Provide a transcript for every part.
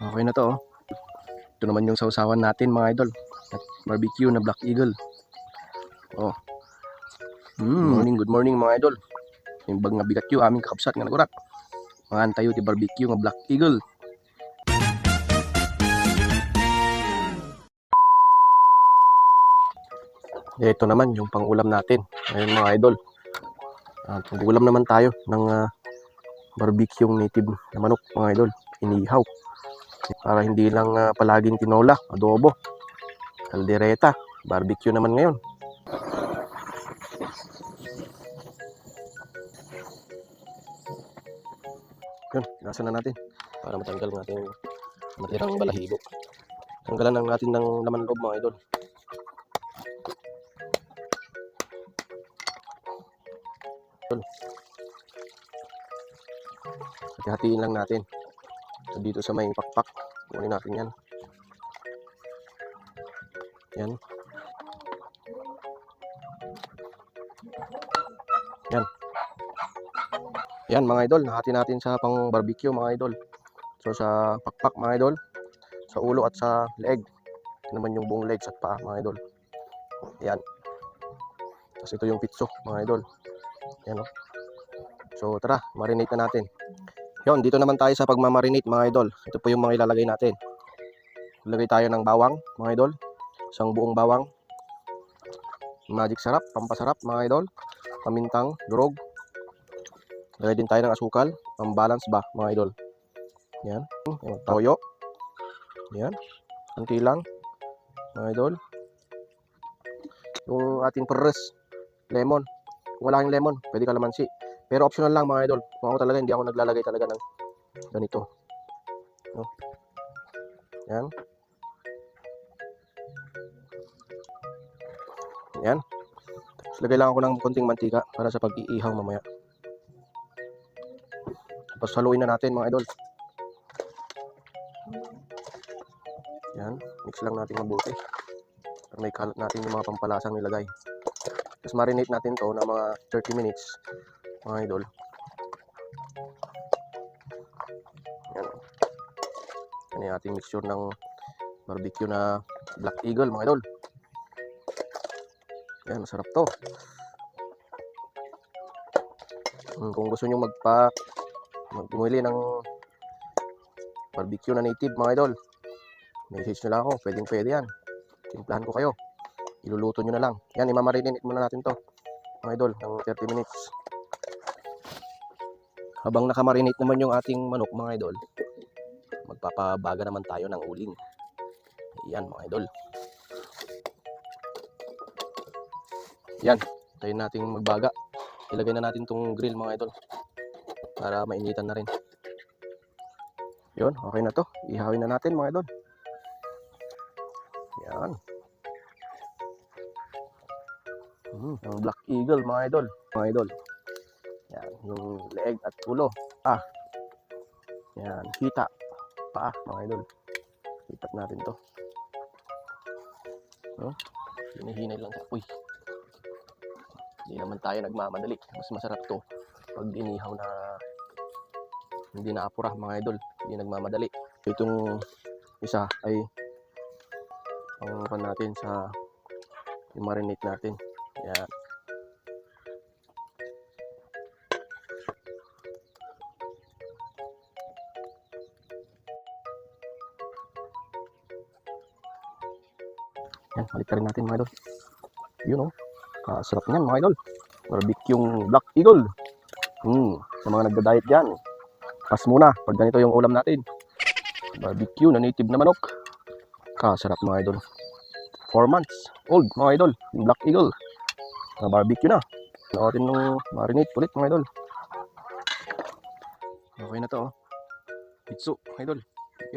Okay na to, oh. Ito naman yung sausawan natin, mga idol. At barbecue na Black Eagle. Oh. Good morning mga idol. Imbag nga bigat yung aming kakabsat nga nagurat. Mga tayo ti barbecue nga Black Eagle. Ito naman yung pang-ulam natin. Ayun mga idol. Pang-ulam naman tayo ng barbecue native na manok, mga idol. Inihaw. Para hindi lang palaging tinola, adobo, kaldereta. Barbecue naman ngayon. Yun, nasa na natin para matanggal natin matirang balahibo. Tanggalan lang natin ng laman loob, mga idol. Hati-hatiin lang natin. So, dito sa may pakpak, kunin natin yan. Yan. Yan. Yan mga idol, nahati natin sa pang barbecue mga idol. So sa pakpak mga idol, sa ulo at sa leeg. Ito naman yung buong legs at paa mga idol. Yan. Tapos ito yung pitso mga idol. Yan o. So tara, marinate na natin. Yon, dito naman tayo sa pagmamarinate mga idol. Ito po yung mga ilalagay natin. Ilagay tayo ng bawang mga idol. Isang buong bawang. Magic sarap, pampasarap mga idol. Pamintang, durog. Lagay din tayo ng asukal, pambalance ba mga idol. Yan, toyo. Yan, konti lang mga idol. Yung ating peres, lemon. Kung wala kang lemon, pwede kalamansi. Pero optional lang mga idol. Kung ako talaga, hindi ako naglalagay talaga ng ganito. No? Yan. Yan. Tapos lagay lang ako ng konting mantika para sa pag-iihaw mamaya. Tapos haluin na natin mga idol. Yan. Mix lang natin mabuti. Para may kalat natin yung mga pampalasang nilagay. Tapos marinate natin to na mga 30 minutes. Mga idol. Yan. Yan yung ating mixture ng barbecue na Black Eagle mga idol. Yan, masarap to. Kung gusto nyo bumili ng barbecue na native mga idol, message nyo lang ako, pwede yan. Timplahan ko kayo, iluluto nyo na lang. Yan, imamarinate muna natin to mga idol ng 30 minutes. Habang nakamarinate naman yung ating manok mga idol, magpapabaga naman tayo ng uling. Yan mga idol. Yan, tayo natin magbaga. Ilagay na natin tong grill mga idol para mainitan na rin. Yun, okay na to. Ihawin na natin mga idol. Yan. Ang Black Eagle mga idol. Mga idol. Yan, yung leeg at ulo. Yan, hita. Paa mga idol. Hitat natin to. Hinihinay lang sa apoy. Hindi naman tayo nagmamadali. Mas masarap to pag inihaw na hindi naapura mga idol. Hindi nagmamadali. Itong isa ay pang natin sa i-marinate natin. Yan. Yan, balik rin natin mga idol. Yun o. Sarap niyan mga idol. Barbecue Black Eagle. Sa mga nagda-diet dyan, pass muna pag ganito yung ulam natin. Barbecue na native na manok. Sarap mga idol. 4 months old mga idol. Black Eagle. Barbecue na. Nakutin nung marinate ulit mga idol. Okay na to. Pitso mga idol.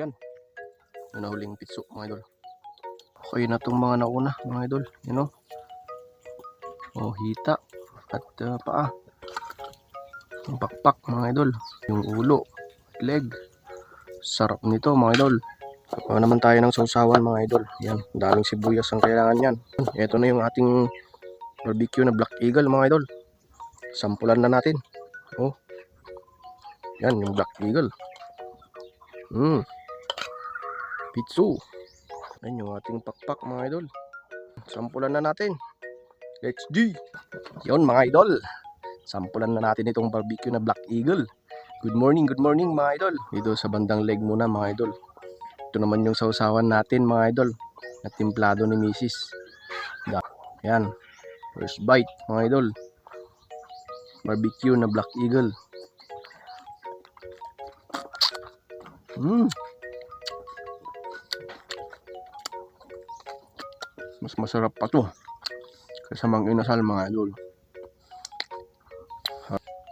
Yan. Yung nahuling pitso mga idol. Okay na itong mga nauna mga idol. Yan o. Hita. At paa. Yung pakpak mga idol. Yung ulo. Leg. Sarap nito mga idol. Naman tayo ng sausawan mga idol. Yan. Daming sibuyas ang kailangan yan. Ito na yung ating barbecue na Black Eagle mga idol. Sampulan na natin. Yan yung Black Eagle. Pitsu. Ayan yung ating pakpak mga idol. Sampulan na natin. Let's do. Yun mga idol. Sampulan na natin itong barbecue na Black Eagle. Good morning mga idol. Dito sa bandang leg muna mga idol. Ito naman yung sausawan natin mga idol. Na timplado ni Mrs. Ayan. First bite mga idol. Barbecue na Black Eagle. Mas masarap pa to kaysa mang inasal mga idol.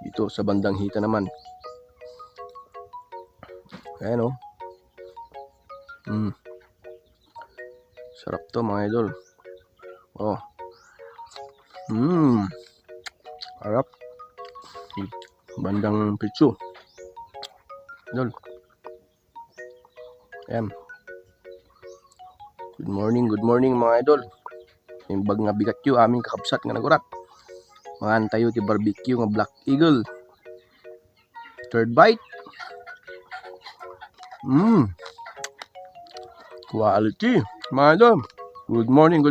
Dito sa bandang hita naman. Ayan o. Sarap to mga idol. Oh. Harap. Bandang pitsu. Idol. Ayan. Good morning mga idol. Imbag nga bigat yu aming kakabsat nga nagurat. Mangan tayo ti barbecue nga Black Eagle. Third bite. Quality mga idol. Good morning.